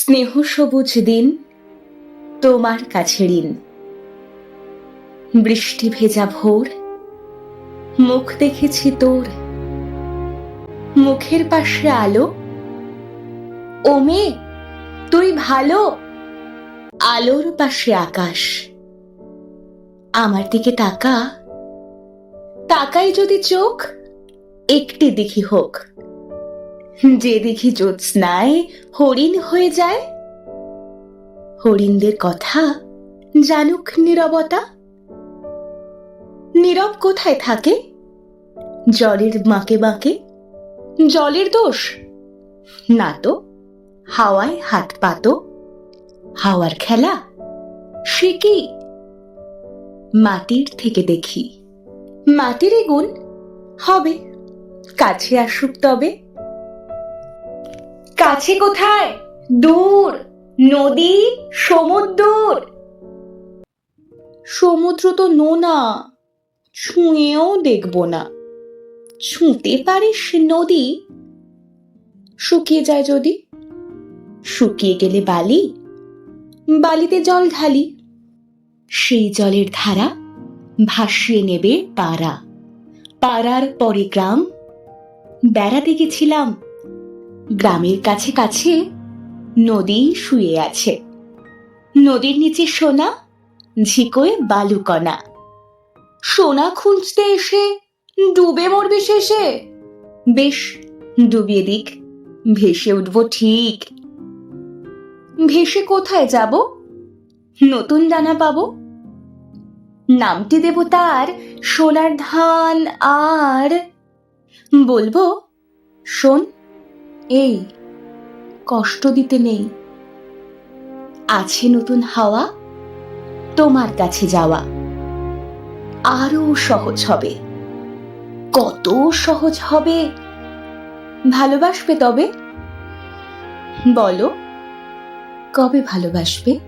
স্নেহ সবুজ দিন তোমার কাছে ঋণ। বৃষ্টি ভেজা ভোর, মুখ দেখেছি তোর, মুখের পাশে আলো। ও মেয়ে তুই ভালো, আলোর পাশে আকাশ। আমার দিকে তাকা, তাকাই যদি চোখ একটি দিঘি হোক, যে দিঘি জ্যোৎস্নায় হরিণ হয়ে যায়। হরিণদের কথা জানুক নীরবতা। নীরব কোথায় থাকে? জলের বাঁকে বাঁকে। জলের দোষ না তো, হাওয়ায় হাত পাতো। হাওয়ার খেলা সে কি? মাটির থেকে দেখি, মাটির গুণ হবে, কাছে আসুক তবে। কাছে কোথায়, দূর, নদী সমুদ্র। সমুদ্র তো নোনা, ছুঁয়েও দেখব না। ছুঁতে পারিস নদী? শুকিয়ে যায় যদি? শুকিয়ে গেলে বালি, বালিতে জল ঢালি। সেই জলের ধারা ভাসিয়ে নেবে পাড়া, পাড়ার পরে গ্রাম। বেড়াতে গেছিলাম, গ্রামের কাছে কাছে নদী শুয়ে আছে। নদীর নিচে সোনা, ঝিকোয় বালুকণা। সোনা খুঁজতে এসে ডুবে মরবে শেষে। বেশ ডুবিয়ে দিক, ভেসে উঠবো ঠিক। ভেসে কোথায় যাব? নতুন ডানা পাবো। নামটি দেব তার সোনার ধান। আর বলবো, শোন, এই কষ্ট দিতে নেই। আছে নতুন হাওয়া, তোমার কাছে যাওয়া আরো সহজ হবে। কত সহজ হবে। ভালোবাসবে তবে? বলো, কবে ভালোবাসবে?